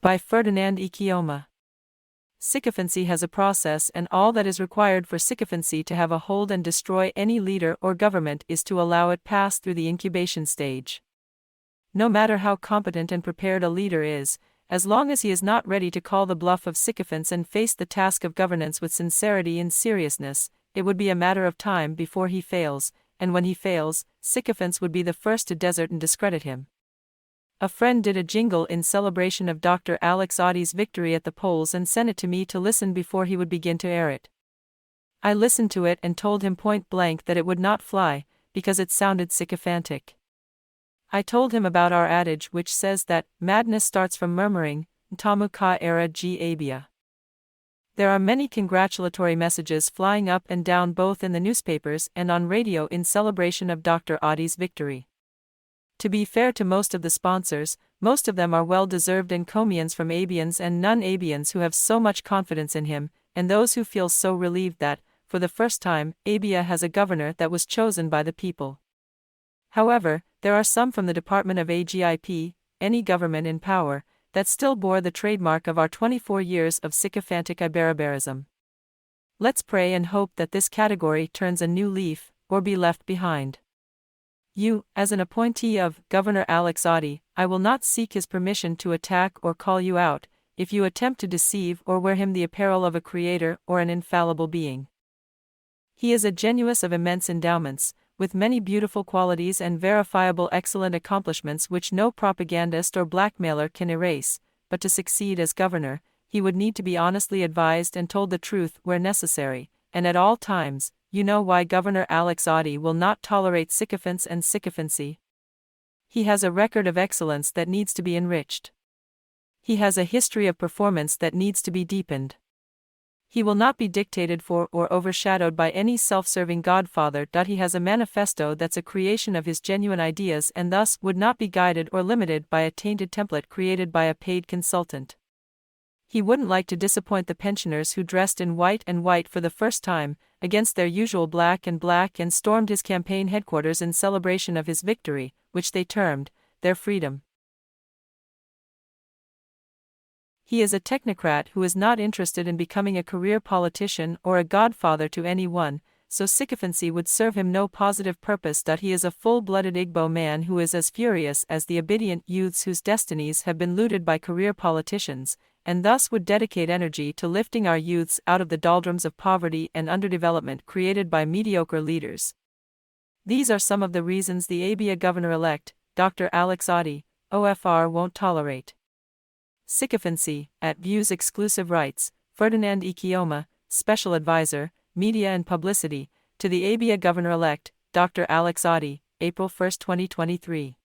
By Ferdinand Ikioma. Sycophancy has a process, and all that is required for sycophancy to have a hold and destroy any leader or government is to allow it pass through the incubation stage. No matter how competent and prepared a leader is, as long as he is not ready to call the bluff of sycophants and face the task of governance with sincerity and seriousness, it would be a matter of time before he fails, and when he fails, sycophants would be the first to desert and discredit him. A friend did a jingle in celebration of Dr. Alex Otti's victory at the polls and sent it to me to listen before he would begin to air it. I listened to it and told him point blank that it would not fly, because it sounded sycophantic. I told him about our adage which says that madness starts from murmuring, Ntamu ka era g Abia. There are many congratulatory messages flying up and down both in the newspapers and on radio in celebration of Dr. Otti's victory. To be fair to most of the sponsors, most of them are well-deserved encomiums from Abians and non-Abians who have so much confidence in him, and those who feel so relieved that, for the first time, Abia has a governor that was chosen by the people. However, there are some from the Department of AGIP, any government in power, that still bore the trademark of our 24 years of sycophantic Iberaberism. Let's pray and hope that this category turns a new leaf, or be left behind. You, as an appointee of Governor Alex Otti, I will not seek his permission to attack or call you out, if you attempt to deceive or wear him the apparel of a creator or an infallible being. He is a genius of immense endowments, with many beautiful qualities and verifiable excellent accomplishments which no propagandist or blackmailer can erase, but to succeed as governor, he would need to be honestly advised and told the truth where necessary, and at all times. You know why Governor Alex Otti will not tolerate sycophants and sycophancy. He has a record of excellence that needs to be enriched. He has a history of performance that needs to be deepened. He will not be dictated for or overshadowed by any self-serving godfather. He has a manifesto that's a creation of his genuine ideas and thus would not be guided or limited by a tainted template created by a paid consultant. He wouldn't like to disappoint the pensioners who dressed in white and white for the first time, against their usual black and stormed his campaign headquarters in celebration of his victory, which they termed their freedom. He is a technocrat who is not interested in becoming a career politician or a godfather to anyone, so sycophancy would serve him no positive purpose. He is a full-blooded Igbo man who is as furious as the obedient youths whose destinies have been looted by career politicians, and thus would dedicate energy to lifting our youths out of the doldrums of poverty and underdevelopment created by mediocre leaders. These are some of the reasons the Abia governor-elect, Dr. Alex Otti, OFR won't tolerate sycophancy. At Views Exclusive Rights, Ferdinand Ikioma, Special Advisor, Media and Publicity, to the Abia governor-elect, Dr. Alex Otti, April 1, 2023.